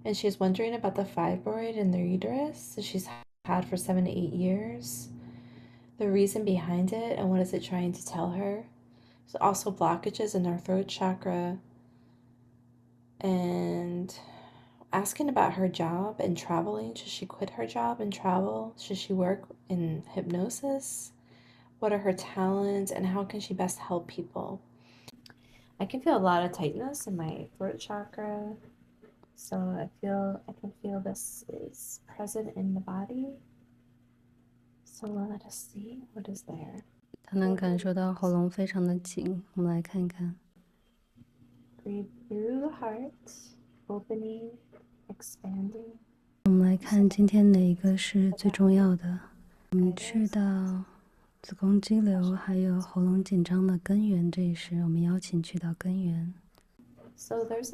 and she's wondering about the fibroid in the uterus that she's had for 7 to 8 years, the reason behind it, and what is it trying to tell her. There's also blockages in her throat chakra, and asking about her job and traveling. Should she quit her job and travel? Should she work in hypnosis? What are her talents, and how can she best help people? I can feel a lot of tightness in my throat chakra, so I can feel this is present in the body. So let us see what is there. 他能感受到喉咙非常的紧，我们来看看。Breathe through the heart, opening, expanding. 我们来看今天哪一个是最重要的。我们去到子宫肌瘤还有喉咙紧张的根源这一时，我们邀请去到根源。So there's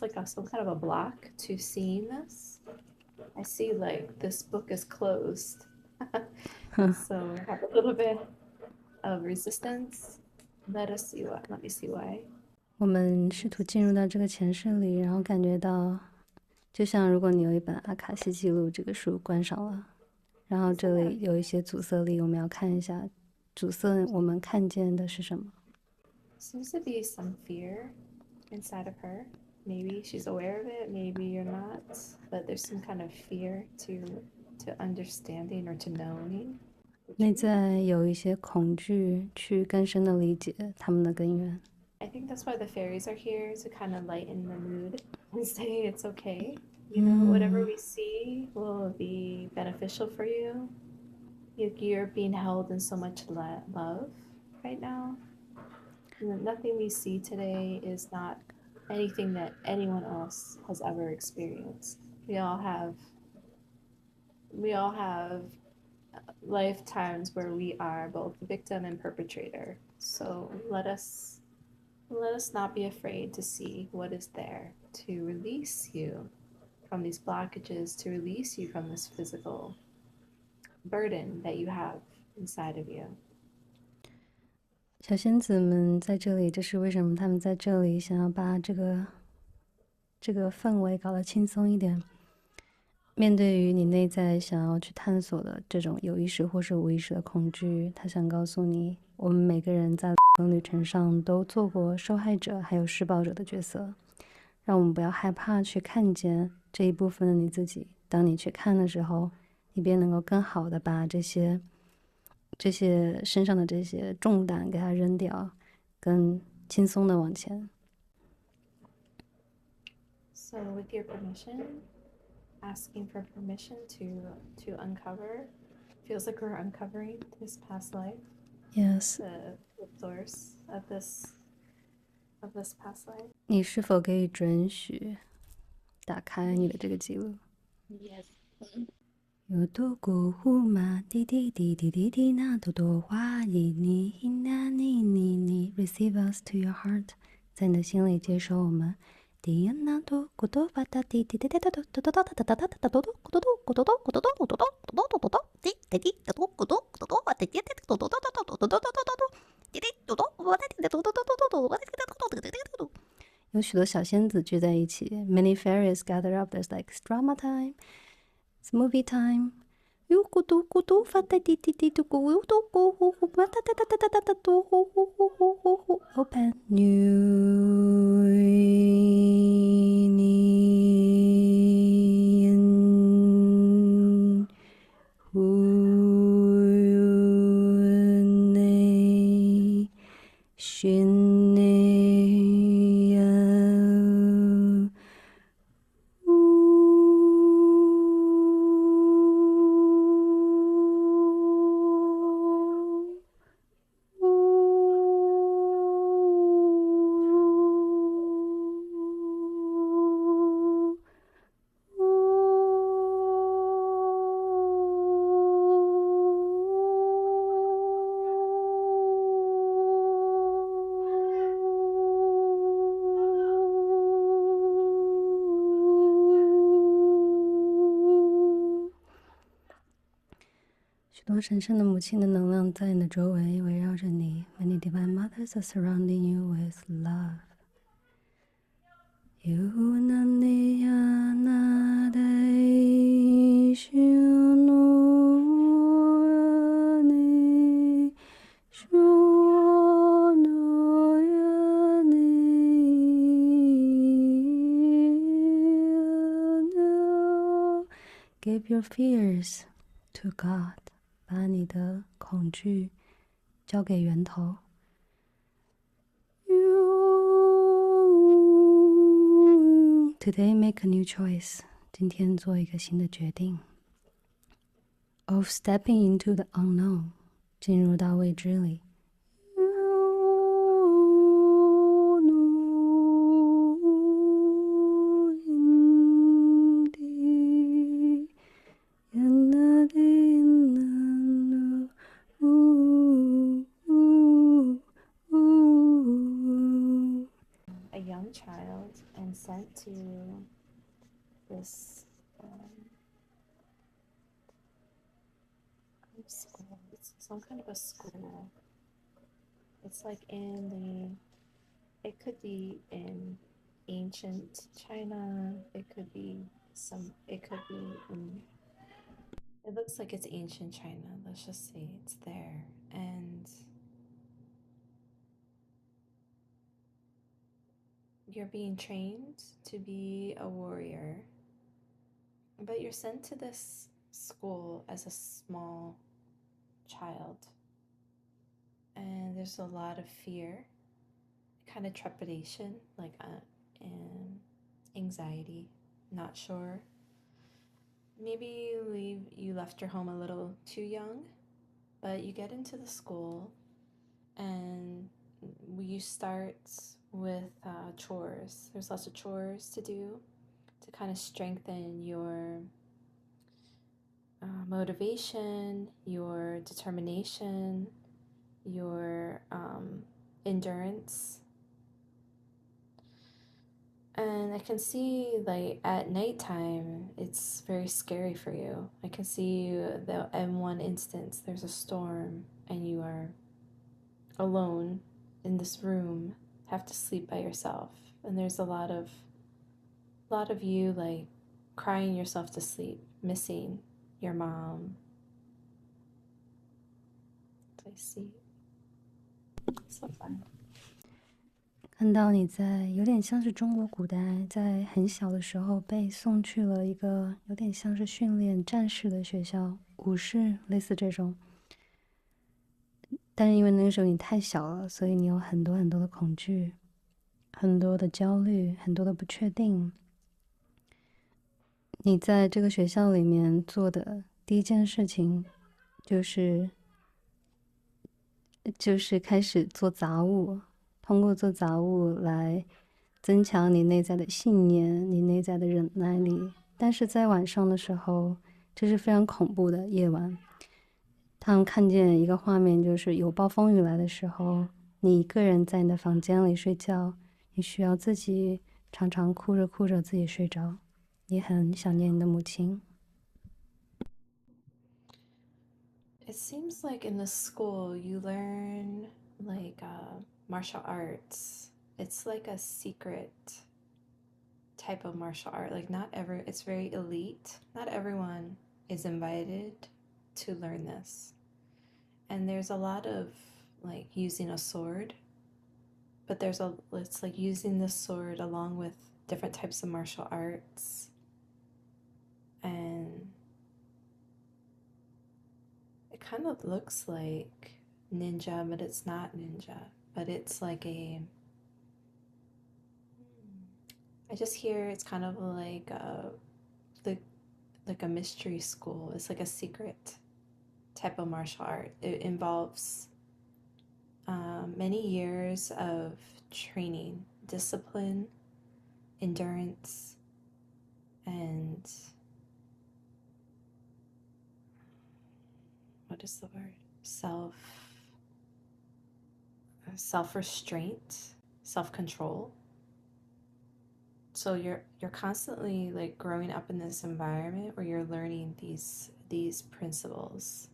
like some kind of a block to seeing this. I see like this book is closed. So I have a little bit of resistance. Let me see why. 我们试图进入到这个前世里，然后感觉到，就像如果你有一本阿卡西记录这个书关上了，然后这里有一些阻塞力，我们要看一下阻塞我们看见的是什么。Seems to be some fear inside of her. Maybe she's aware of it, maybe you're not, but there's some kind of fear to understanding or to knowing. 内在有一些恐惧，去更深的理解他们的根源。I think that's why the fairies are here, to kind of lighten the mood and say it's okay. You know, whatever we see will be beneficial for you. You're being held in so much love right now. Nothing we see today is not anything that anyone else has ever experienced. We all have lifetimes where we are both victim and perpetrator. So let us not be afraid to see what is there, to release you from these blockages, to release you from this physical burden that you have inside of you. 小仙子们在这里，这是为什么他们在这里想要把这个氛围搞得轻松一点。面对于你内在想要去探索的这种有意识或是无意识的恐惧，他想告诉你，我们每个人在旅程上都做过受害者还有施暴者的角色，让我们不要害怕去看见这一部分的你自己。当你去看的时候，你便能够更好的把这些身上的这些重担给它扔掉，更轻松的往前。So with your permission, asking for permission to uncover, feels like we're uncovering this past life. Yes. The source of this past life. 你是否可以准许打开你的这个记录？ Yes. 有多过呼嘛滴滴滴滴滴滴那多多话你那你 receive us to your heart， 在你的心里接受我们。滴那多过多吧哒滴滴滴滴哒多多多哒哒哒哒哒哒多多过多多过多多过多多过多多过多多多滴滴滴哒多过多过多吧滴滴滴多多多多多多多多多滴滴多多我滴滴多多多多多多我滴滴多多滴滴多多。有许多小仙子聚在一起 ，many fairies gather up. There's like drama time, it's movie time. 有咕嘟咕嘟发呆滴滴滴嘟咕嘟咕呼呼嘛哒哒哒哒哒哒哒嘟呼呼呼呼呼呼 Open new许多神圣的母亲的能量在你的周围围绕着你 Many divine mothers are surrounding you with love. You na ni ya na Give your fears to God， 把你的恐惧交给源头。Today make a new choice， 今天做一个新的决定。Of stepping into the unknown， 进入到未知里。A young child and sent to this school. It's some kind of a school. It's like it could be in ancient China. It could be it looks like it's ancient China. Let's just say it's there. And you're being trained to be a warrior, but you're sent to this school as a small child. And there's a lot of fear, kind of trepidation, and anxiety, not sure. Maybe you left your home a little too young, but you get into the school and you start with chores. There's lots of chores to do to kind of strengthen your motivation, your determination, your endurance. And I can see, like, at nighttime, it's very scary for you. I can see that in one instance, there's a storm and you are alone in this room, have to sleep by yourself. And there's a lot of you, like, crying yourself to sleep, missing your mom. I see. So fun. 看到你在有点像是中国古代在很小的时候被送去了一个有点像是训练战士的学校，武士类似这种。但是因为那个时候你太小了，所以你有很多很多的恐惧，很多的焦虑，很多的不确定。你在这个学校里面做的第一件事情就是开始做杂物，通过做杂物来增强你内在的信念，你内在的忍耐力。但是在晚上的时候，这是非常恐怖的夜晚。他们看见一个画面，就是有暴风雨来的时候，你一个人在你的房间里睡觉，你需要自己常常哭着哭着自己睡着，你很想念你的母亲。It seems like in the school you learn like martial arts. It's like a secret type of martial art. Like it's very elite. Not everyone is invited to learn this. And there's a lot of like using a sword, but it's like using the sword along with different types of martial arts. And it kind of looks like ninja, but it's not ninja. But it's like I just hear it's kind of like a mystery school. It's like a secret type of martial art. It involves many years of training, discipline, endurance, and what is the word? Self-restraint, self-control. So you're constantly like growing up in this environment where you're learning these principles,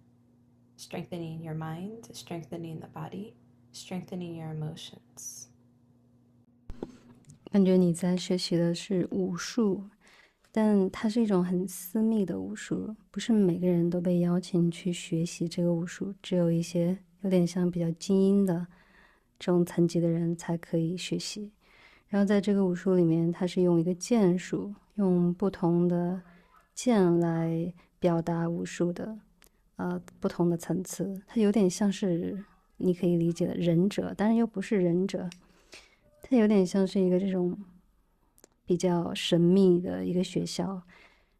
strengthening your mind, strengthening the body, strengthening your emotions. 感觉你在学习的是武术，但它是一种很私密的武术，不是每个人都被邀请去学习这个武术，只有一些有点像比较精英的这种层级的人才可以学习。然后在这个武术里面，它是用一个剑术，用不同的剑来表达武术的不同的层次。它有点像是你可以理解的忍者，但是又不是忍者，它有点像是一个这种比较神秘的一个学校。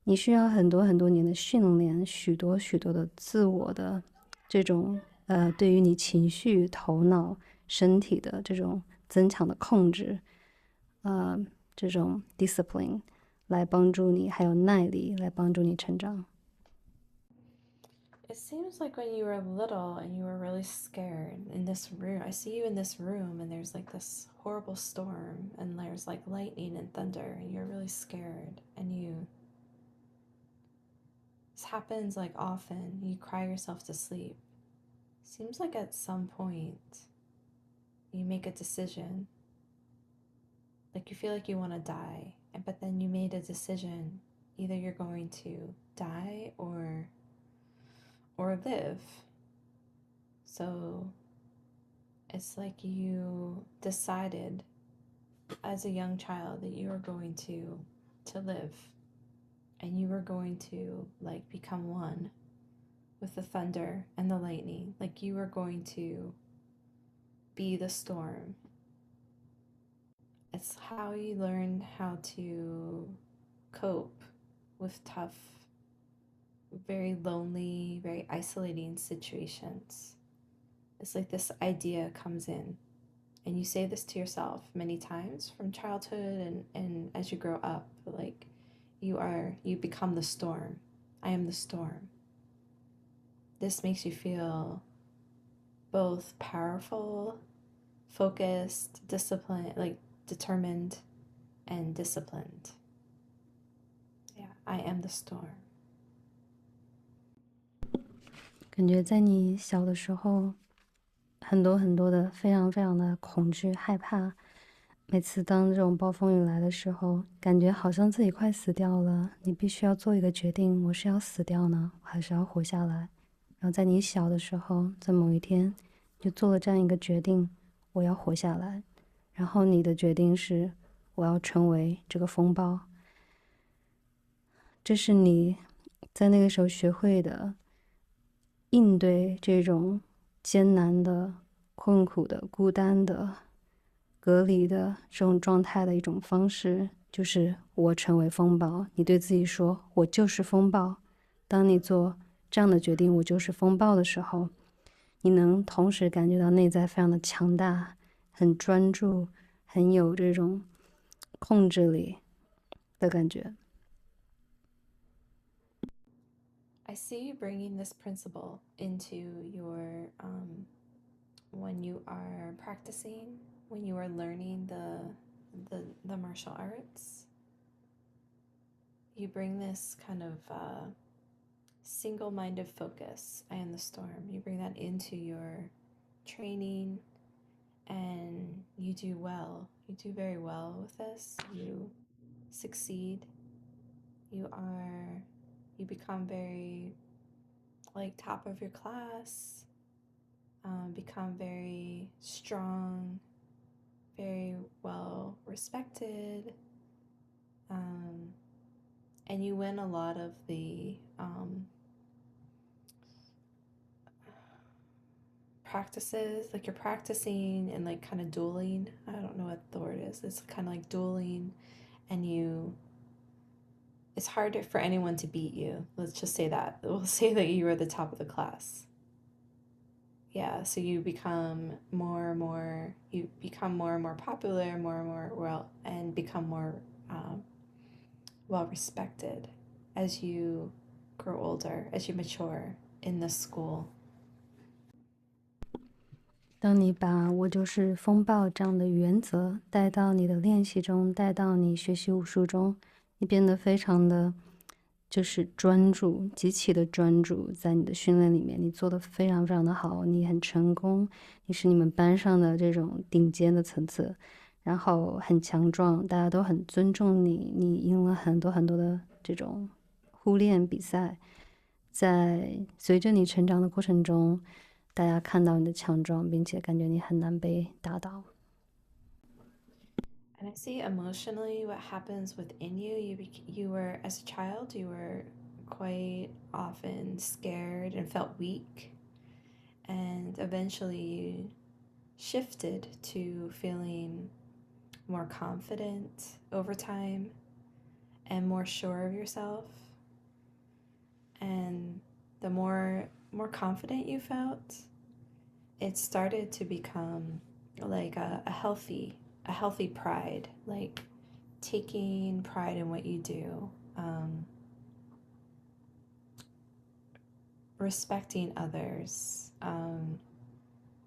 你需要很多很多年的训练，许多许多的自我的这种对于你情绪、头脑、身体的这种增强的控制，这种 discipline 来帮助你，还有耐力来帮助你成长。It seems like when you were little and you were really scared in this room, I see you in this room and there's like this horrible storm and there's like lightning and thunder and you're really scared and this happens like often. You cry yourself to sleep. Seems like at some point you make a decision. Like you feel like you want to die, but then you made a decision. Either you're going to die or live. So it's like you decided as a young child that you were going to live and you were going to like become one with the thunder and the lightning. Like you were going to be the storm. It's how you learn how to cope with tough, very lonely, very isolating situations. It's like this idea comes in, and you say this to yourself many times from childhood and as you grow up, like you become the storm. I am the storm. This makes you feel both powerful, focused, disciplined, like determined and disciplined. Yeah, I am the storm. 感觉在你小的时候，很多很多的非常非常的恐惧、害怕。每次当这种暴风雨来的时候，感觉好像自己快死掉了，你必须要做一个决定：我是要死掉呢，还是要活下来？然后在你小的时候，在某一天，就做了这样一个决定：我要活下来。然后你的决定是：我要成为这个风暴。这是你在那个时候学会的应对这种艰难的、困苦的、孤单的、隔离的这种状态的一种方式，就是我成为风暴。你对自己说：我就是风暴。当你做这样的决定，我就是风暴的时候，你能同时感觉到内在非常的强大，很专注，很有这种控制力的感觉。I see you bringing this principle into your when you are practicing, when you are learning the martial arts. You bring this kind of single-minded focus. I am the storm. You bring that into your training, and you do well. You do very well with this. You succeed. You become very like top of your class, become very strong, very well respected, and you win a lot of the practices. Like you're practicing and like kind of dueling. I don't know what the word is. It's kind of like dueling, and it's harder for anyone to beat you. Let's just say that. We'll say that you were the top of the class. Yeah, so you become more and more popular, more and more well, and become more well respected as you grow older, as you mature in this school. 当你把我就是风暴这样的原则带到你的练习中，带到你学习武术中，你变得非常的就是专注，极其的专注，在你的训练里面，你做的非常非常的好，你很成功，你是你们班上的这种顶尖的层次，然后很强壮，大家都很尊重你，你赢了很多很多的这种互练比赛。在随着你成长的过程中，大家看到你的强壮，并且感觉你很难被打倒。And I see emotionally what happens within you. You were, as a child, you were quite often scared and felt weak. And eventually you shifted to feeling more confident over time and more sure of yourself. And the more confident you felt, it started to become like a healthy pride, like taking pride in what you do, respecting others,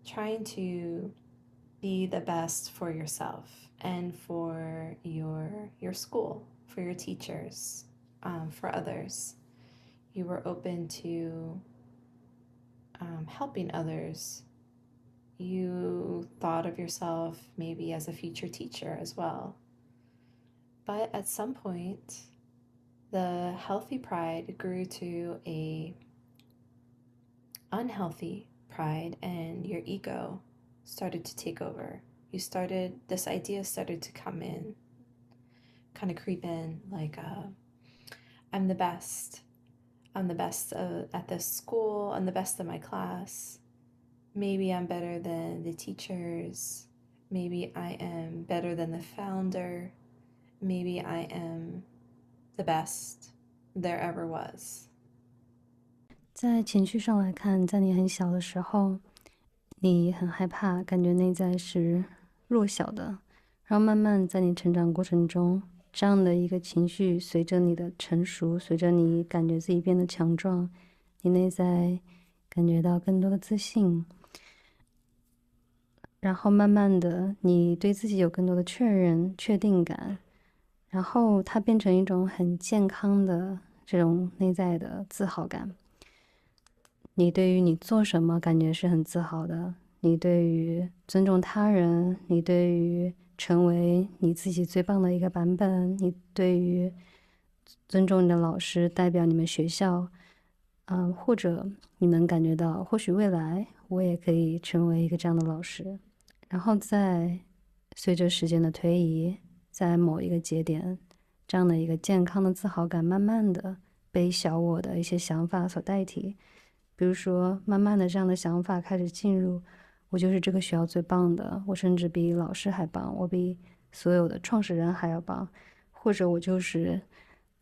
trying to be the best for yourself and for your school, for your teachers, for others. You were open to helping others. You thought of yourself maybe as a future teacher as well. But at some point, the healthy pride grew to a unhealthy pride, and your ego started to take over. This idea started to come in, kind of creep in, like, I'm the best. I'm the best at this school. I'm the best of my class. Maybe I'm better than the teachers. Maybe I am better than the founder. Maybe I am the best there ever was. 在情绪上来看，在你很小的时候，你很害怕，感觉内在是弱小的，然后慢慢在你成长过程中，这样的一个情绪随着你的成熟，随着你感觉自己变得强壮，你内在感觉到更多的自信，然后慢慢的你对自己有更多的确认、确定感，然后它变成一种很健康的这种内在的自豪感。你对于你做什么感觉是很自豪的，你对于尊重他人，你对于成为你自己最棒的一个版本，你对于尊重你的老师，代表你们学校，或者你能感觉到，或许未来我也可以成为一个这样的老师。然后在随着时间的推移，在某一个节点，这样的一个健康的自豪感，慢慢的被小我的一些想法所代替。比如说，慢慢的这样的想法开始进入，我就是这个学校最棒的，我甚至比老师还棒，我比所有的创始人还要棒，或者我就是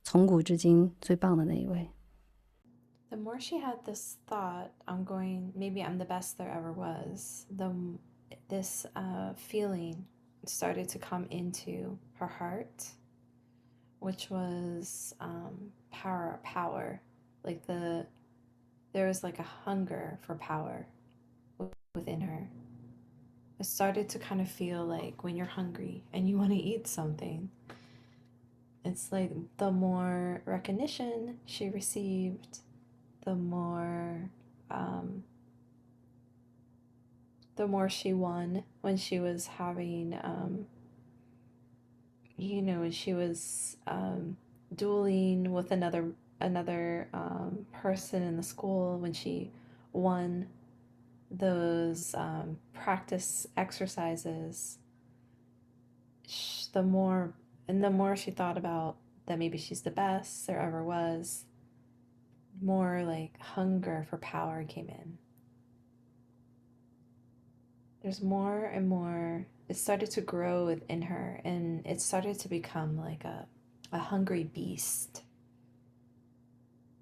从古至今最棒的那一位。The more she had this thought, maybe I'm the best there ever was, this feeling started to come into her heart, which was power. Like there was like a hunger for power within her. It started to kind of feel like when you're hungry and you want to eat something. It's like the more recognition she received, the more she won when she was having she was dueling with another person in the school, when she won those practice exercises, the more she thought about that maybe she's the best there ever was, more like hunger for power came in. There's more and more, it started to grow within her, and it started to become like a hungry beast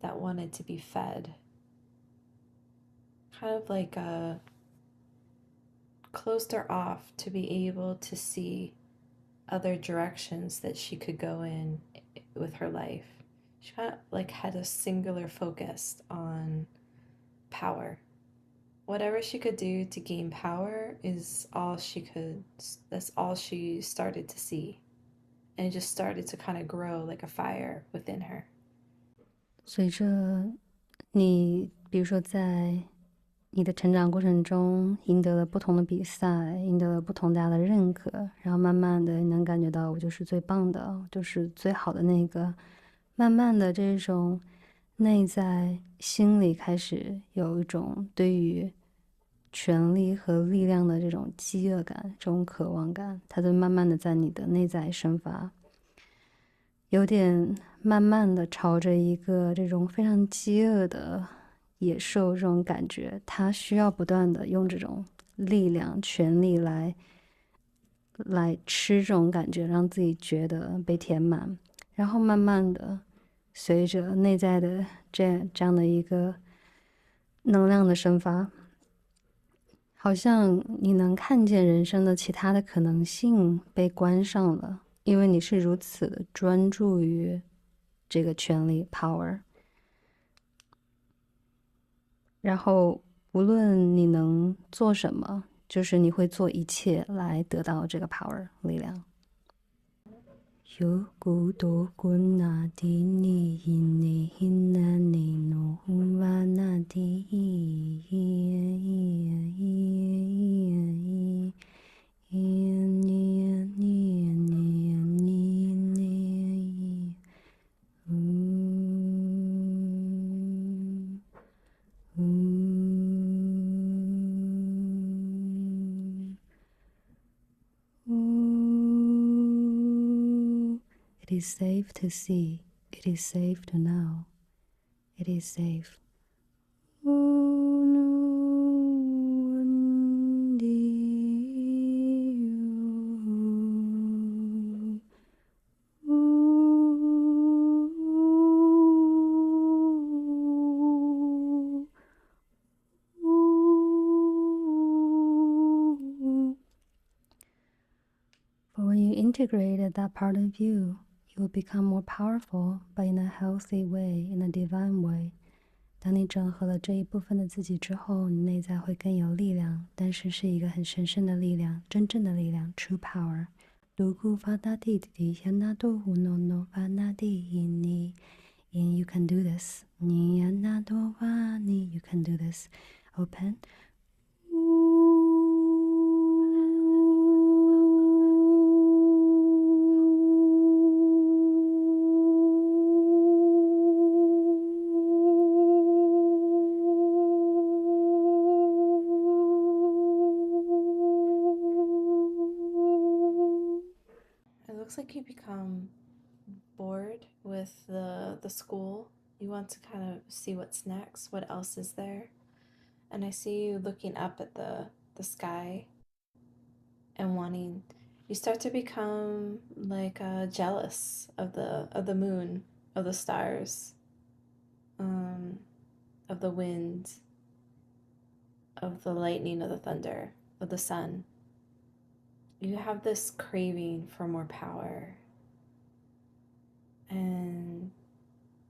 that wanted to be fed. Kind of like closed her off to be able to see other directions that she could go in with her life. She kind of like had a singular focus on power. Whatever she could do to gain power is all she could, that's all she started to see. And it just started to kind of grow like a fire within her. 随着你，比如说在你的成长过程中赢得了不同的比赛，赢得了不同大家的认可，然后慢慢的你能感觉到我就是最棒的，就是最好的那个。慢慢的这种内在心里开始有一种对于权力和力量的这种饥饿感，这种渴望感，它就慢慢的在你的内在生发，有点慢慢的朝着一个这种非常饥饿的野兽这种感觉，它需要不断的用这种力量、权力来吃这种感觉，让自己觉得被填满，然后慢慢的随着内在的这样的一个能量的生发，好像你能看见人生的其他的可能性被关上了，因为你是如此的专注于这个权力 power， 然后无论你能做什么，就是你会做一切来得到这个 power 力量。Yo gudo guna di ni hine hina ni no humana di It is safe to see. It is safe to know. It is safe. But when you integrated that part of you, you will become more powerful, but in a healthy way, in a divine way. 当你整合了这一部分的自己之后，你内在会更有力量，但是是一个很神圣的力量，真正的力量 ，true power。Lugu fada di di yana do no no fana di ni, and you can do this. Ni yana do wa ni, you can do this. Open. It looks like you become bored with the school. You want to kind of see what's next, what else is there. And I see you looking up at the sky and wanting, you start to become like jealous of the moon, of the stars, of the wind, of the lightning, of the thunder, of the sun. You have this craving for more power. And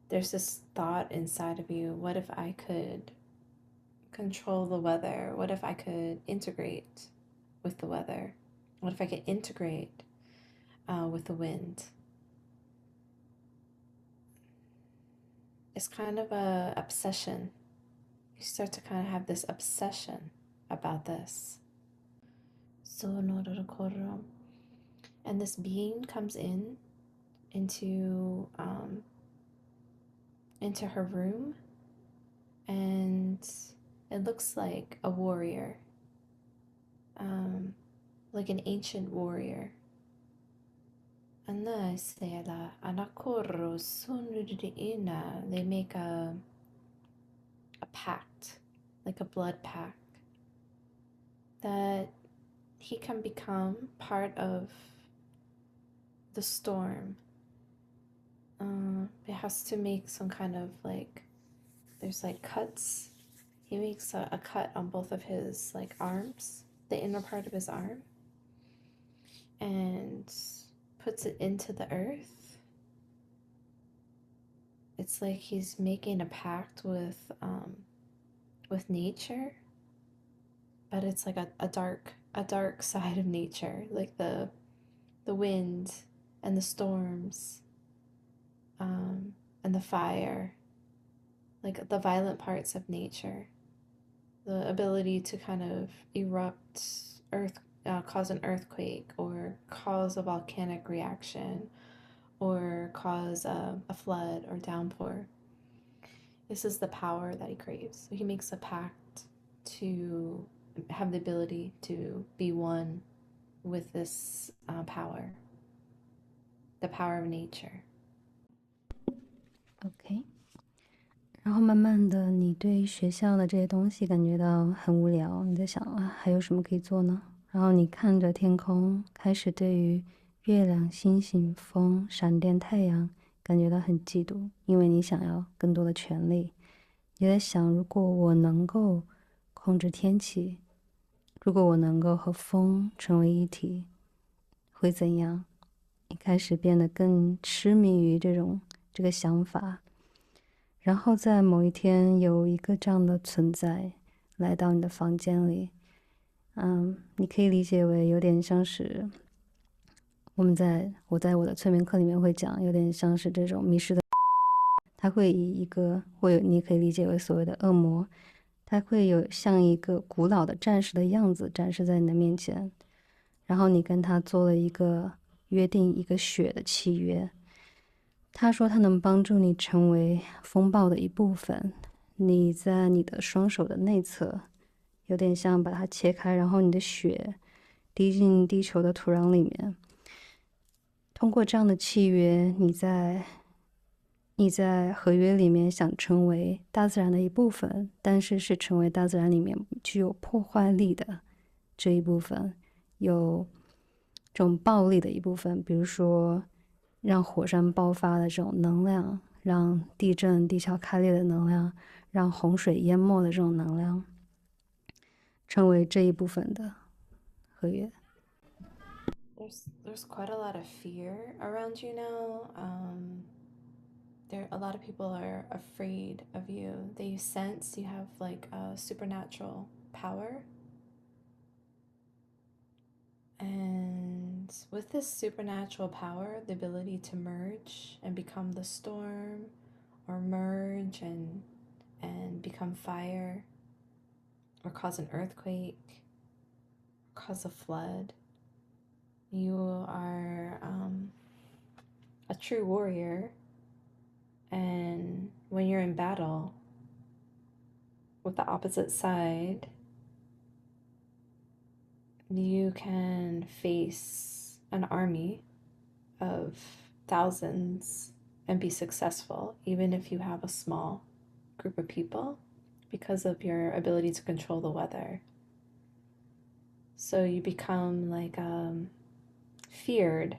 there's this thought inside of you, what if I could control the weather? What if I could integrate with the weather? What if I could integrate with the wind? It's kind of a obsession. You start to kind of have this obsession about this. And this being comes into her room, and it looks like a warrior, like an ancient warrior. They make a pact, like a blood pact, that he can become part of the storm. It has to make some kind of like, there's like cuts. He makes a cut on both of his like arms, the inner part of his arm, and puts it into the earth. It's like he's making a pact with nature, but it's like a dark side of nature, like the wind and the storms, and the fire, like the violent parts of nature, the ability to kind of erupt cause an earthquake or cause a volcanic reaction or cause a flood or downpour. This is the power that he craves. So he makes a pact to have the ability to be one with this power, the power of nature. OK， 然后慢慢的，你对学校的这些东西感觉到很无聊，你在想啊，还有什么可以做呢？然后你看着天空，开始对于月亮、星星、风、闪电、太阳感觉到很嫉妒，因为你想要更多的权利。你在想，如果我能够控制天气，如果我能够和风成为一体，会怎样？你开始变得更痴迷于这个想法。然后在某一天，有一个这样的存在来到你的房间里，你可以理解为有点像是我在我的催眠课里面会讲，有点像是这种迷失的，它会以一个你可以理解为所谓的恶魔，它会有像一个古老的战士的样子展示在你的面前，然后你跟他做了一个约定，一个血的契约。他说他能帮助你成为风暴的一部分，你在你的双手的内侧，有点像把它切开，然后你的血滴进地球的土壤里面。通过这样的契约，你在合约里面想成为大自然的一部分，但是是成为大自然里面具有破坏力的这一部分，有这种暴力的一部分，比如说让火山爆发的这种能量，让地震地壳开裂的能量，让洪水淹没的这种能量，成为这一部分的合约。There's quite a lot of fear around you now. A lot of people are afraid of you. They sense you have like a supernatural power. And with this supernatural power, the ability to merge and become the storm, or merge and become fire, or cause an earthquake, cause a flood. You are a true warrior, and when you're in battle with the opposite side, you can face an army of thousands and be successful, even if you have a small group of people, because of your ability to control the weather. So you become like feared,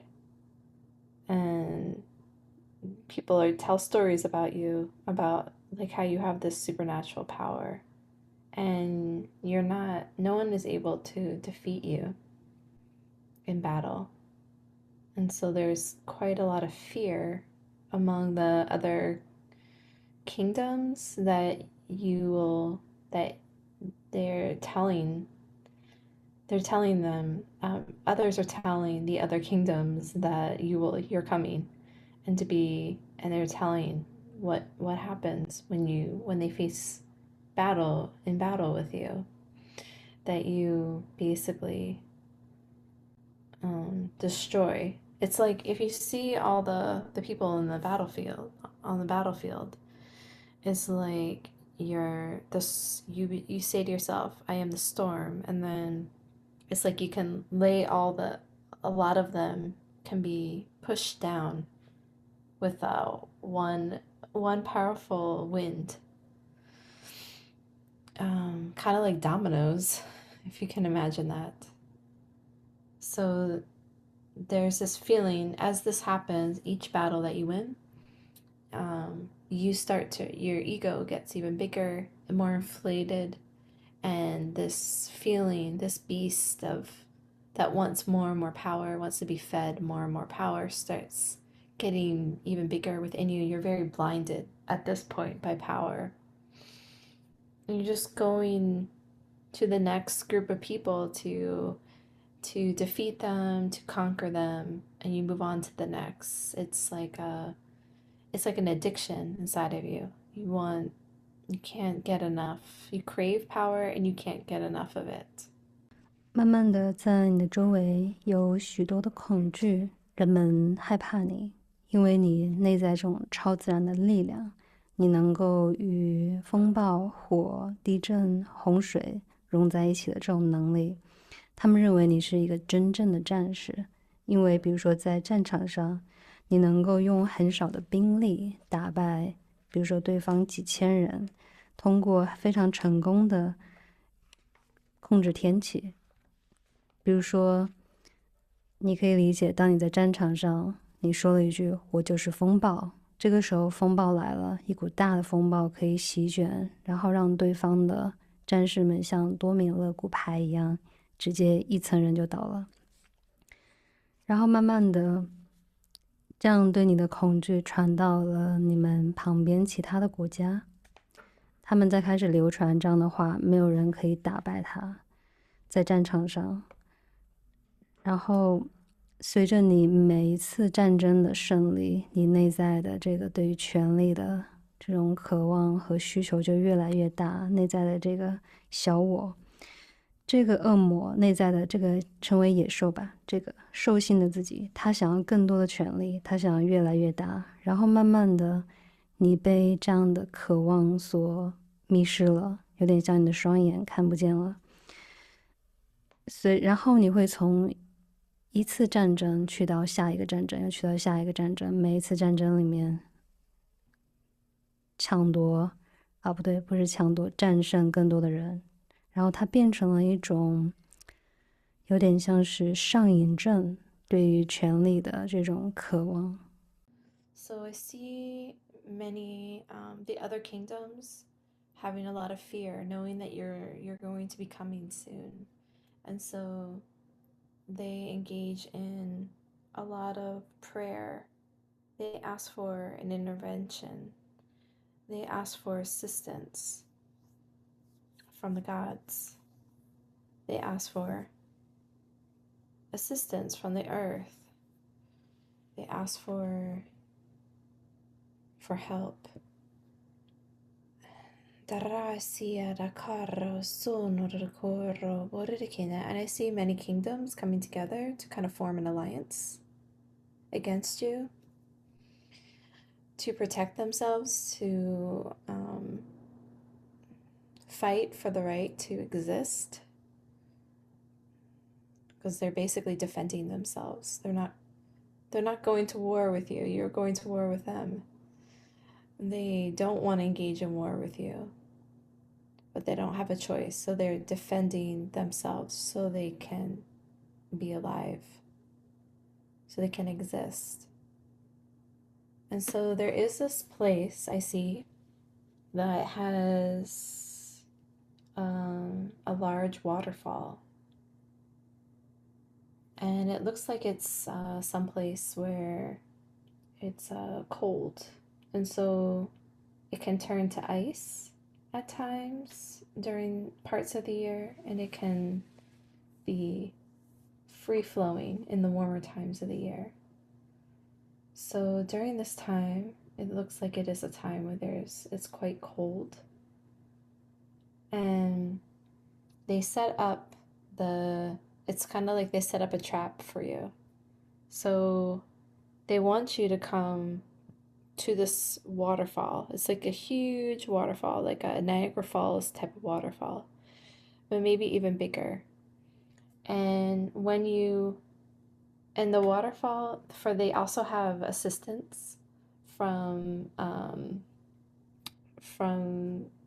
and people tell stories about you, about like how you have this supernatural power, and no one is able to defeat you in battle. And so there's quite a lot of fear among the other kingdoms that they're telling them, others are telling the other kingdoms that you're coming, and they're telling what happens when they face battle with you, that you basically destroy. It's like if you see all the people in the battlefield, on the battlefield, it's like you say to yourself, I am the storm, and then it's like you can lay a lot of them can be pushed down with one powerful wind. Kind of like dominoes, if you can imagine that. So there's this feeling, as this happens, each battle that you win, your ego gets even bigger and more inflated, and this feeling, this beast that wants more and more power, wants to be fed more and more power, starts getting even bigger within you. You're very blinded at this point by power. And you're just going to the next group of people to defeat them, to conquer them, and you move on to the next. It's like an addiction inside of you. You can't get enough. You crave power and you can't get enough of it. 慢慢的，在你的周围有许多的恐惧，人们害怕你，因为你内在这种超自然的力量，你能够与风暴、火、地震、洪水融在一起的这种能力。他们认为你是一个真正的战士，因为比如说在战场上，你能够用很少的兵力打败，比如说对方几千人，通过非常成功的控制天气。比如说，你可以理解，当你在战场上，你说了一句“我就是风暴”，这个时候风暴来了，一股大的风暴可以席卷，然后让对方的战士们像多米勒骨牌一样，直接一层人就倒了。然后慢慢的，这样对你的恐惧传到了你们旁边其他的国家，他们在开始流传这样的话，没有人可以打败他，在战场上。然后随着你每一次战争的胜利，你内在的这个对于权力的这种渴望和需求就越来越大，内在的这个小我，这个恶魔内在的这个成为野兽吧，这个兽性的自己，他想要更多的权利，他想要越来越大，然后慢慢的你被这样的渴望所迷失了，有点像你的双眼看不见了。然后你会从一次战争去到下一个战争，又去到下一个战争，每一次战争里面抢夺啊，不对，不是抢夺，战胜更多的人，然后它变成了一种有点像是上瘾症，对于权力的这种渴望。So I see many the other kingdoms having a lot of fear, knowing that you're going to be coming soon, and so they engage in a lot of prayer. They ask for an intervention. They ask for assistance from the gods. They ask for assistance from the earth. They ask for help. And I see many kingdoms coming together to kind of form an alliance against you, to protect themselves, to fight for the right to exist, because they're basically defending themselves. They're not going to war with you. You're going to war with them. They don't want to engage in war with you, but they don't have a choice. So they're defending themselves so they can be alive, so they can exist. And so there is this place I see that has a large waterfall. And it looks like it's someplace where it's cold. And so it can turn to ice at times during parts of the year, and it can be free flowing in the warmer times of the year. So during this time, it looks like it is a time where it's quite cold. And they set up it's kind of like they set up a trap for you. So they want you to come to this waterfall. It's like a huge waterfall, like a Niagara Falls type of waterfall, but maybe even bigger. And the waterfall, they also have assistance from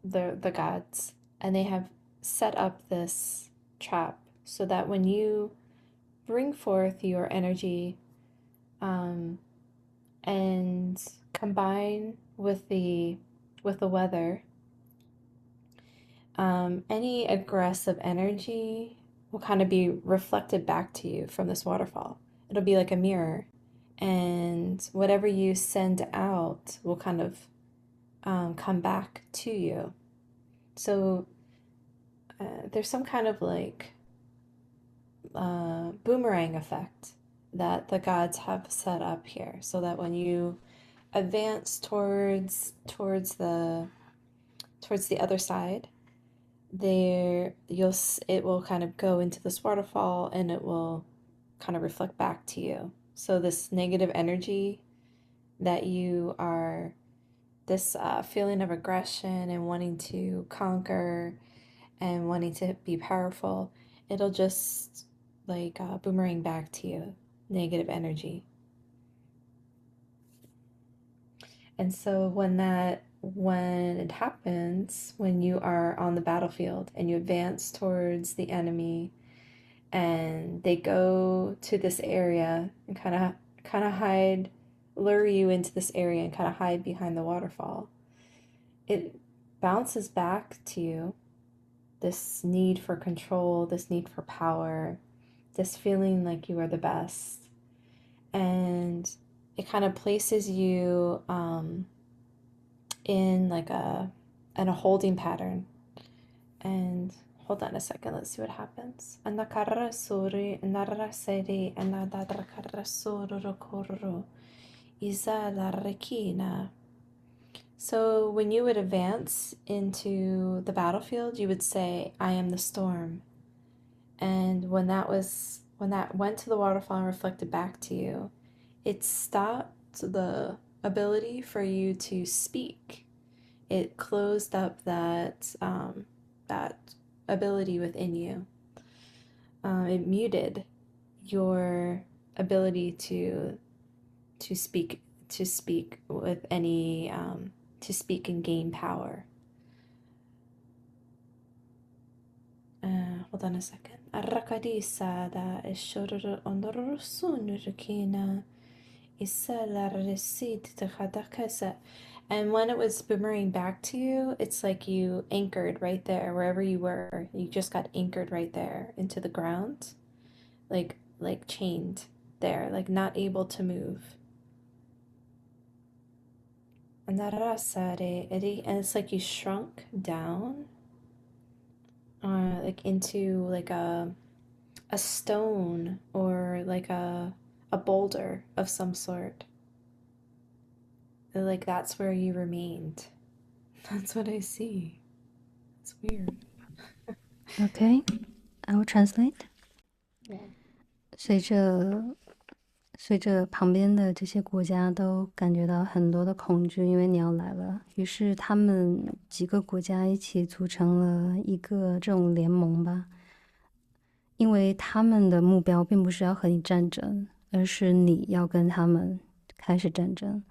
the gods, and they have set up this trap so that when you bring forth your energy and combine with the weather, any aggressive energy will kind of be reflected back to you from this waterfall. It'll be like a mirror, and whatever you send out will kind of come back to you. So there's some kind of like boomerang effect that the gods have set up here, so that when you advance towards towards the other side, it will kind of go into this waterfall and it will kind of reflect back to you. So this negative energy that you are, this feeling of aggression and wanting to conquer and wanting to be powerful, it'll just like boomerang back to you, negative energy. And so when it happens, when you are on the battlefield and you advance towards the enemy and they go to this area and kind of hide, lure you into this area and kind of hide behind the waterfall, it bounces back to you, this need for control, this need for power, this feeling like you are the best. And it kind of places you in like in a holding pattern. And hold on a second, let's see what happens. So when you would advance into the battlefield, you would say, I am the storm. And when that went to the waterfall and reflected back to you, it stopped the ability for you to speak. It closed up that ability within you. It muted your ability to speak with any to speak and gain power. Hold on a second. And when it was boomerang back to you, it's like you anchored right there, wherever you were. You just got anchored right there into the ground, like chained there, like not able to move. And it's like you shrunk down, like into like a stone or like a boulder of some sort. Like that's where you remained. That's what I see. It's weird. Okay, I will translate. Yeah. 随着旁边的这些国家都感觉到很多的恐惧，因为你要来了，于是他们几个国家一起组成了一个这种联盟吧。因为他们的目标并不是要和你战争，而是你要跟他们开始战争。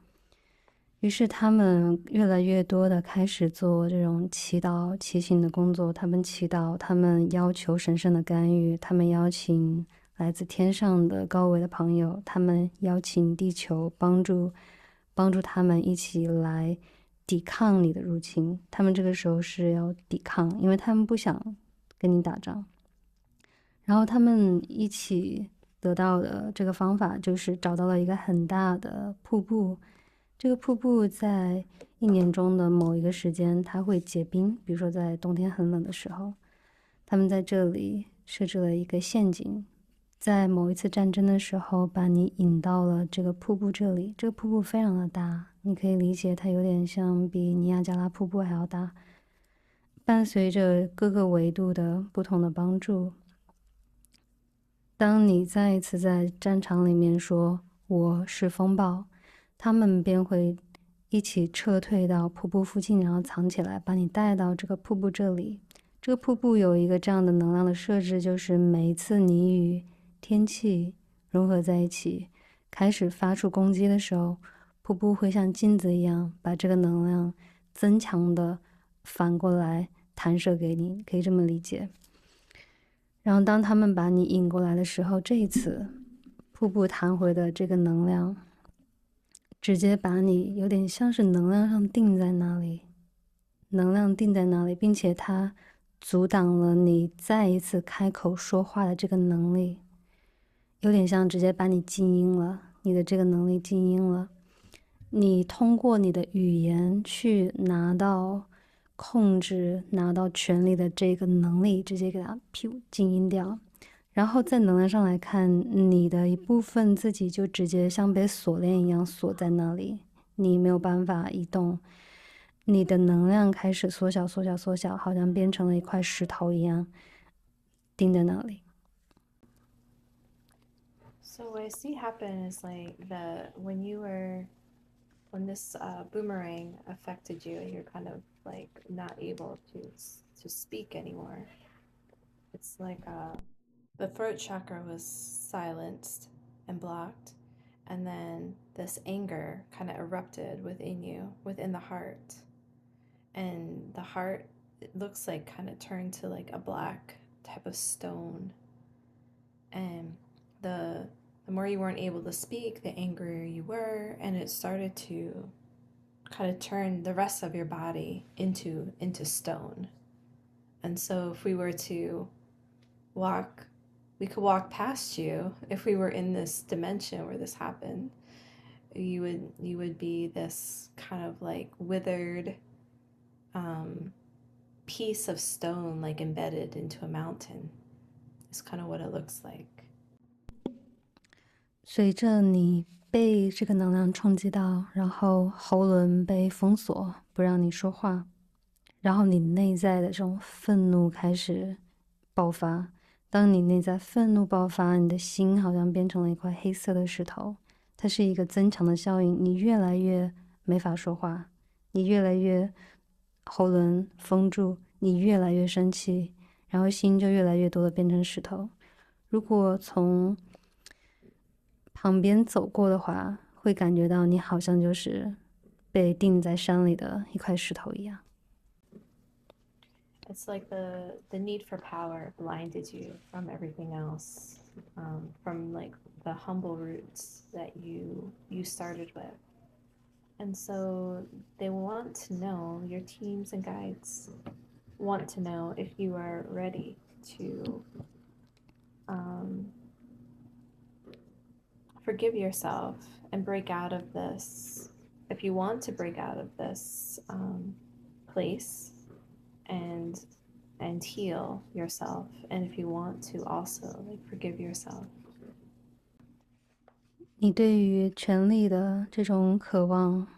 于是他们越来越多的开始做这种祈祷祈请的工作，他们祈祷，他们要求神圣的干预，他们邀请来自天上的高维的朋友，他们邀请地球帮助他们一起来抵抗你的入侵。他们这个时候是要抵抗，因为他们不想跟你打仗。然后他们一起得到的这个方法就是找到了一个很大的瀑布，这个瀑布在1年中的某一个时间它会结冰，比如说在冬天很冷的时候，他们在这里设置了一个陷阱，在某一次战争的时候把你引到了这个瀑布这里。这个瀑布非常的大，你可以理解它有点像比尼亚加拉瀑布还要大，伴随着各个维度的不同的帮助。当你再一次在战场里面说我是风暴，他们便会一起撤退到瀑布附近，然后藏起来，把你带到这个瀑布这里。这个瀑布有一个这样的能量的设置，就是每一次你与天气融合在一起，开始发出攻击的时候，瀑布会像镜子一样把这个能量增强的反过来弹射给你，可以这么理解。然后当他们把你引过来的时候，这一次瀑布弹回的这个能量直接把你有点像是能量上定在那里，并且它阻挡了你再一次开口说话的这个能力，有点像直接把你静音了，你的这个能力静音了。你通过你的语言去拿到控制、拿到权力的这个能力，直接给它静音掉。然后在能量上来看，你的一部分自己就直接像被锁链一样锁在那里，你没有办法移动。你的能量开始缩小，好像变成了一块石头一样，钉在那里。So what I see happen is like when this boomerang affected you, and you're kind of like not able to speak anymore. It's like the throat chakra was silenced and blocked, and then this anger kind of erupted within you, within the heart, and the heart, it looks like, kind of turned to like a black type of stone, and the more you weren't able to speak, the angrier you were, and it started to kind of turn the rest of your body into stone. And so if we were to we could walk past you. If we were in this dimension where this happened, you would be this kind of like withered piece of stone, like embedded into a mountain. It's kind of what it looks like. 随着你被这个能量冲击到，然后喉轮被封锁，不让你说话，然后你内在的这种愤怒开始爆发。当你内在愤怒爆发，你的心好像变成了一块黑色的石头，它是一个增强的效应。你越来越没法说话，你越来越喉轮封住，你越来越生气，然后心就越来越多的变成石头。如果从旁边走过的话，会感觉到你好像就是被钉在山里的一块石头一样。It's like the need for power blinded you from everything else, from like the humble roots that you started with. And so they want to know, your teams and guides want to know if you are ready to forgive yourself and break out of this. If you want to break out of this place and heal yourself, and if you want to also like forgive yourself. 你对于权力的这种渴望，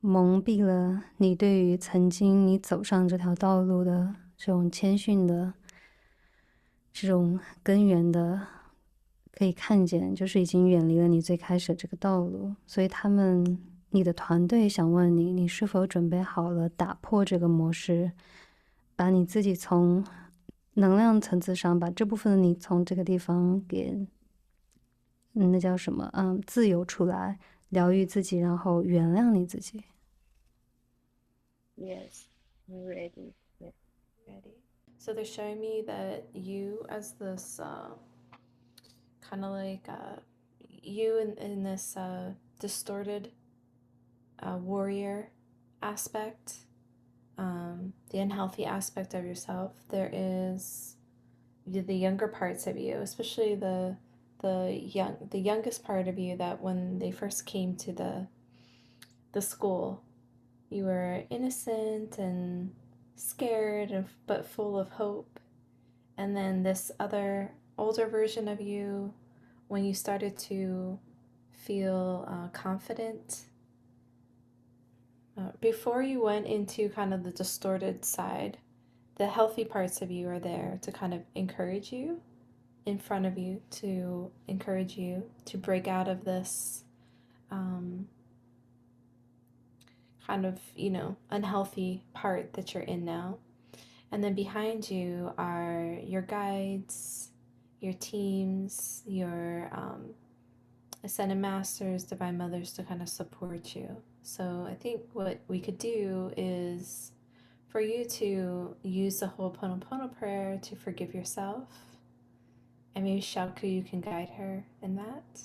蒙蔽了你对于曾经你走上这条道路的这种谦逊的这种根源的，可以看见，就是已经远离了你最开始的这个道路。所以你的团队想问你，你是否准备好了打破这个模式，把你自己从能量层次上，把这部分的你从这个地方给那叫什么？自由出来，疗愈自己，然后原谅你自己。Yes, I'm ready. Yeah, ready. So they're showing me that you, as this kind of like you in this distorted warrior aspect, the unhealthy aspect of yourself, there is the younger parts of you, especially the youngest part of you, that when they first came to the school, you were innocent and scared but full of hope. And then this other older version of you, when you started to feel confident, before you went into kind of the distorted side, the healthy parts of you are there to kind of encourage you, in front of you, to encourage you to break out of this kind of, unhealthy part that you're in now. And then behind you are your guides, your teams, your ascended masters, divine mothers, to kind of support you. So I think what we could do is for you to use the Ho'oponopono prayer to forgive yourself. And maybe Shaku, you can guide her in that.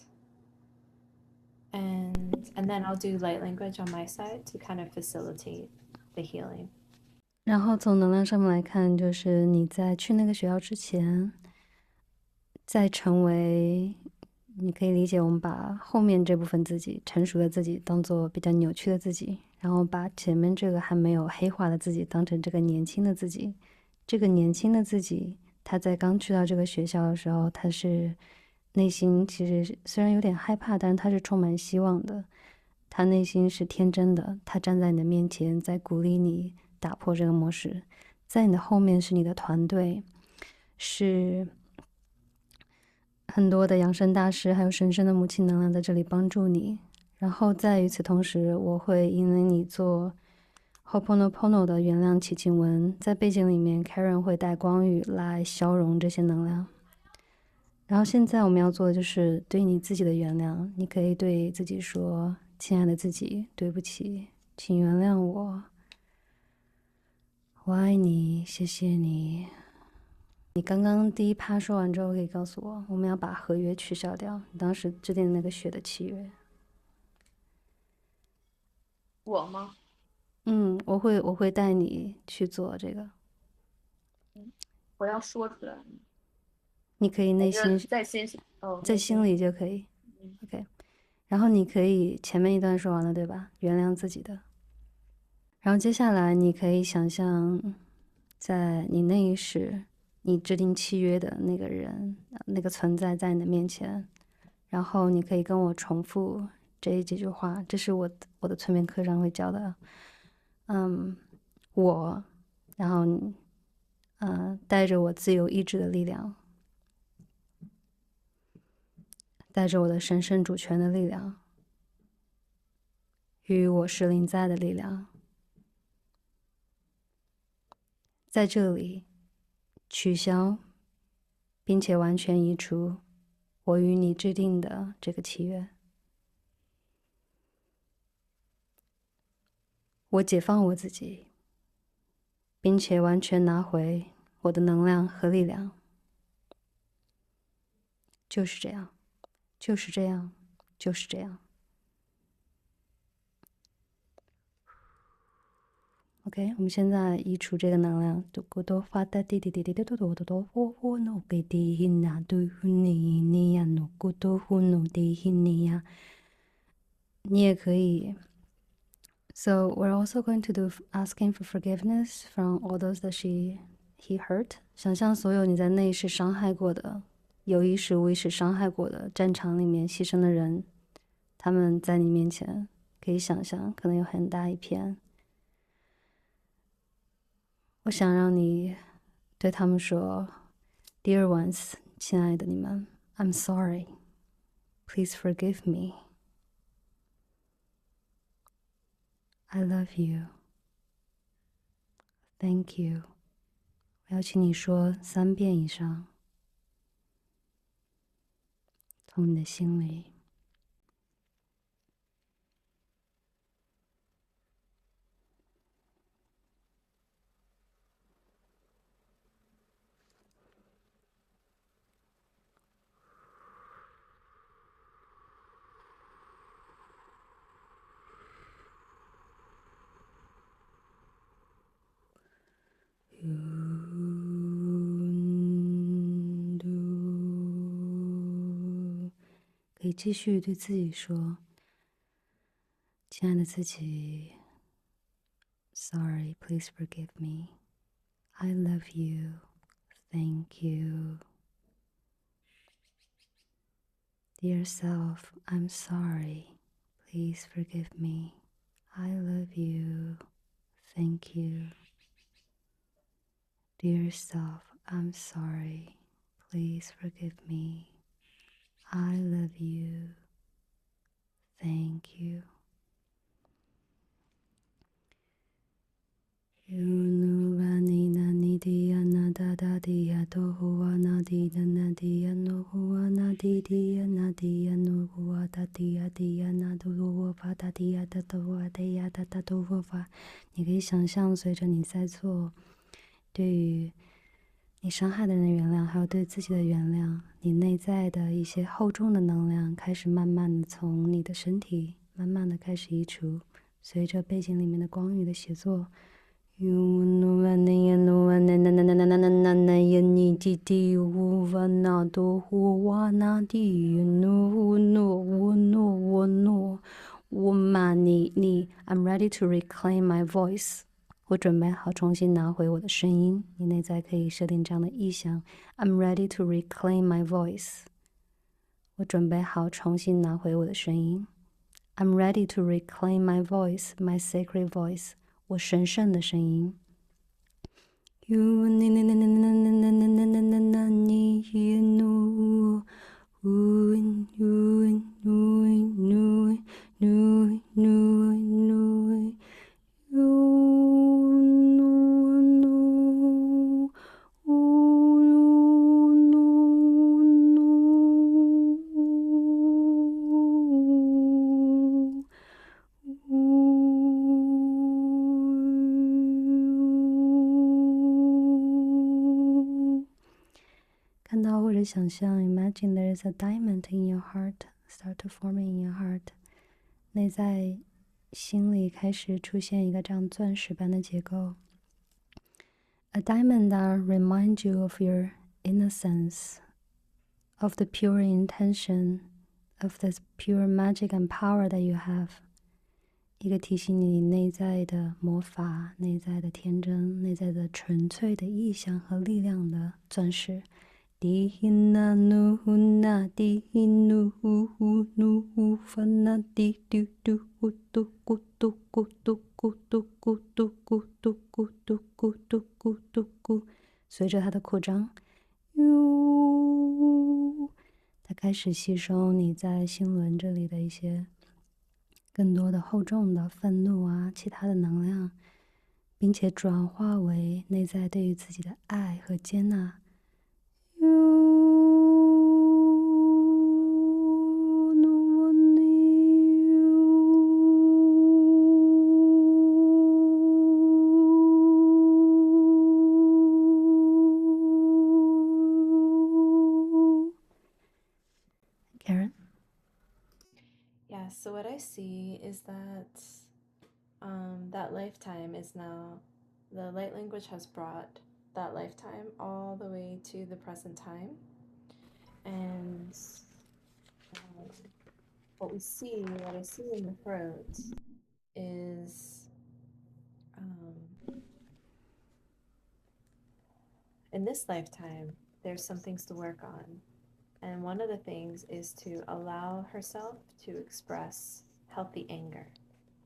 And then I'll do light language on my side to kind of facilitate the healing. 然后从能量上面来看，就是你在去那个学校之前，在成为，你可以理解我们把后面这部分自己，成熟的自己当做比较扭曲的自己，然后把前面这个还没有黑化的自己当成这个年轻的自己。这个年轻的自己，他在刚去到这个学校的时候，他是内心其实虽然有点害怕，但是他是充满希望的。他内心是天真的，他站在你的面前，在鼓励你打破这个模式。在你的后面是你的团队，是很多的养生大师，还有神圣的母亲能量在这里帮助你。然后在与此同时，我会引领你做 Ho'oponopono 的原谅祈请文，在背景里面 Karen 会带光语来消融这些能量。然后现在我们要做的就是对你自己的原谅，你可以对自己说，亲爱的自己，对不起，请原谅我，我爱你，谢谢你。你刚刚第一趴说完之后，可以告诉我，我们要把合约取消掉，你当时制定的那个血的契约。我吗？我会带你去做这个。我要说出来。你可以内心在心里在心里就可以。OK， 然后你可以前面一段说完了，对吧？原谅自己的。然后接下来你可以想象，在你那一世，你制定契约的那个人，那个存在在你的面前，然后你可以跟我重复这几句话，这是我的催眠课上会教的。我，然后带着我自由意志的力量，带着我的神圣主权的力量，与我是临在的力量，在这里取消并且完全移除我与你制定的这个契约。我解放我自己，并且完全拿回我的能量和力量。就是这样，就是这样，就是这样。OK， 我们现在移除这个能量。你也可以。So we're also going to do asking for forgiveness from all those that he hurt. 想象所有你在内世伤害过的、有意识无意识伤害过的战场里面牺牲的人，他们在你面前，可以想象，可能有很大一片。我想让你对他们说 ，Dear ones， 亲爱的你们 ，I'm sorry. Please forgive me. I love you. Thank you. 我要请你说3遍以上，从你的心里。可以继续对自己说，亲爱的自己 ，Sorry, please forgive me. I love you. Thank you. Dear self, I'm sorry. Please forgive me. I love you. Thank you. Dear self, I'm sorry. Please forgive me. I love you. Thank you.你可以想象，随着你在做，对于你伤害的人的原谅，还有对自己的原谅，你内在的一些厚重的能量开始慢慢的从你的身体慢慢的开始移除，随着背景里面的光语的写作。I'm ready to reclaim my voice. 我准备好重新拿回我的声音。你内在可以设定这样的意向 I'm ready to reclaim my voice. 我准备好重新拿回我的声音。I'm ready to reclaim my voice, my sacred voice. 我神圣的声音。看到或者想象 imagine there is a diamond in your heart, start to forming in your heart. 内在心里开始出现一个这样钻石般的结构。A diamond that reminds you of your innocence, of the pure intention, of the pure magic and power that you have. 一个提醒你内在的魔法、内在的天真、内在的纯粹的意象和力量的钻石。Di hinna nu hunna di hinnu hu hu nu hu fanna di du du hu du gu du gu du gu du gu du gu du gu du gu du gu du gu，随着它的扩张，它开始吸收你在心轮这里的一些更多的厚重的愤怒啊，其他的能量，并且转化为内在对于自己的爱和接纳。Karen? Yeah, so what I see is that that lifetime is now, the light language has brought that lifetime all the way to the present time. And what I see in the throat is in this lifetime, there's some things to work on. And one of the things is to allow herself to express healthy anger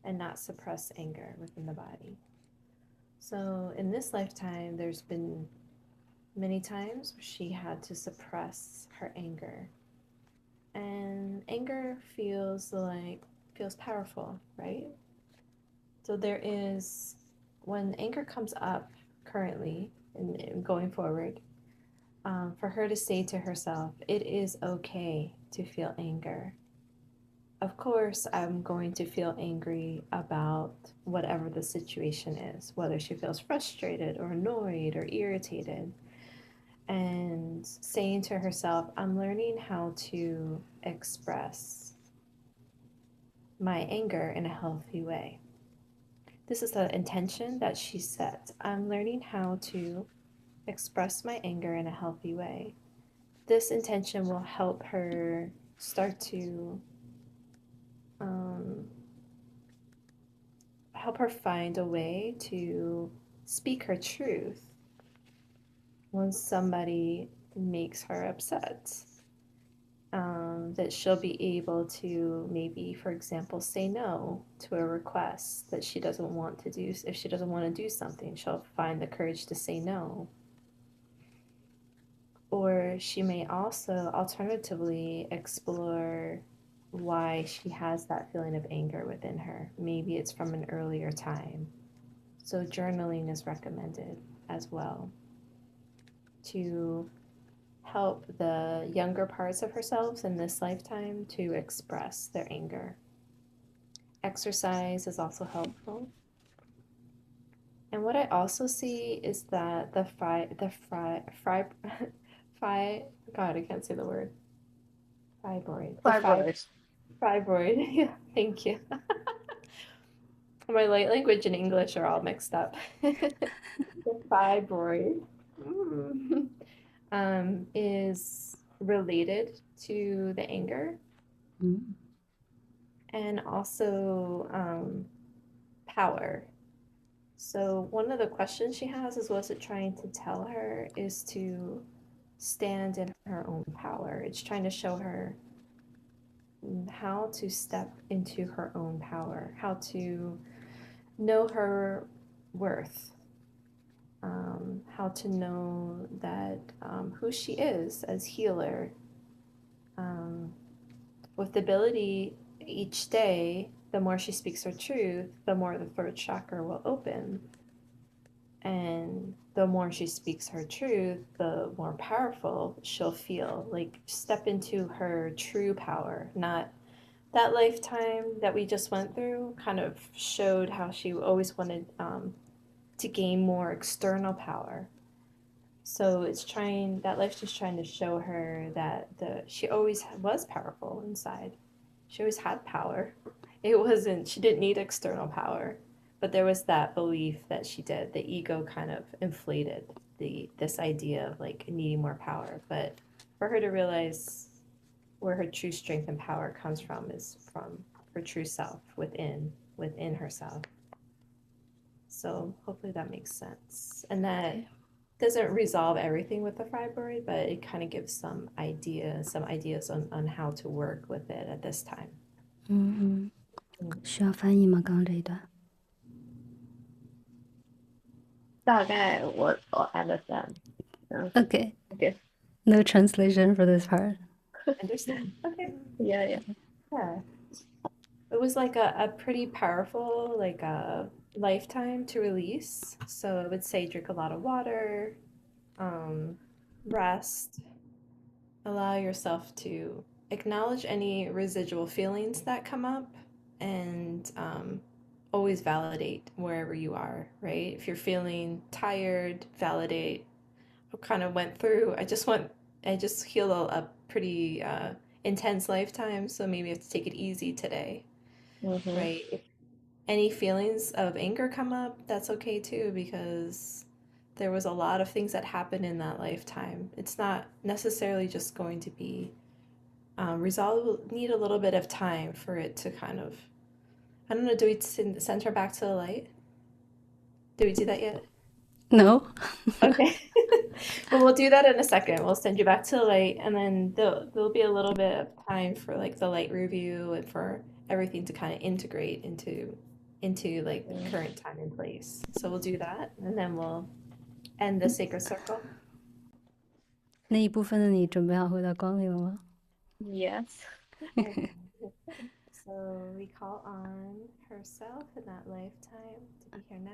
and not suppress anger within the body. So in this lifetime, there's been many times she had to suppress her anger. And anger feels powerful, right? So there is, when anger comes up currently and going forward, for her to say to herself, it is okay to feel anger. Of course, I'm going to feel angry about whatever the situation is, whether she feels frustrated or annoyed or irritated. And saying to herself, I'm learning how to express my anger in a healthy way. This is the intention that she set. I'm learning how to express my anger in a healthy way. This intention will help her start to help her find a way to speak her truth when somebody makes her upset. That she'll be able to maybe, for example, say no to a request that she doesn't want to do. If she doesn't want to do something, she'll find the courage to say no. Or she may also alternatively explore why she has that feeling of anger within her. Maybe it's from an earlier time. So journaling is recommended as well to help the younger parts of herself in this lifetime to express their anger. Exercise is also helpful. And what I also see is that God, I can't say the word. Fibroid. Fibroid. Yeah, thank you. My light language and English are all mixed up. The fibroid is related to the anger and also power. So one of the questions she has is, what's it trying to tell her is to stand in her own power. It's trying to show her how to step into her own power, how to know her worth, how to know that who she is as healer, with the ability each day, the more she speaks her truth, the more the third chakra will open. And the more she speaks her truth, the more powerful she'll feel. Like, step into her true power. Not that lifetime that we just went through kind of showed how she always wanted to gain more external power. So that life's just trying to show her that she always was powerful inside. She always had power. She didn't need external power. But there was that belief that she did. The ego kind of inflated this idea of like needing more power. But for her to realize where her true strength and power comes from is from her true self within herself. So hopefully that makes sense. And that doesn't resolve everything with the fibroid, but it kind of gives some ideas on how to work with it at this time. 需要翻译吗？刚刚这一段？大概我 understand. Okay. Okay. No translation for this part. Understand? Okay. Yeah. Yeah. It was like a pretty powerful, like a lifetime to release. So I would say drink a lot of water, rest, allow yourself to acknowledge any residual feelings that come up, and always validate wherever you are, right? If you're feeling tired, validate. I kind of went through, I just healed a pretty intense lifetime, so maybe I have to take it easy today, right? If any feelings of anger come up, that's okay too, because there was a lot of things that happened in that lifetime. It's not necessarily just going to be resolved. We'll need a little bit of time for it to kind of, I don't know, do we send her back to the light? Did we do that yet? No. Okay. Well, we'll do that in a second. We'll send you back to the light, and then there'll be a little bit of time for like the light review and for everything to kind of integrate into like the current time and place. So we'll do that, and then we'll end the sacred circle. 那一部分的你准备好回到光里了吗？ Yes. So we call on herself in that lifetime to be here now.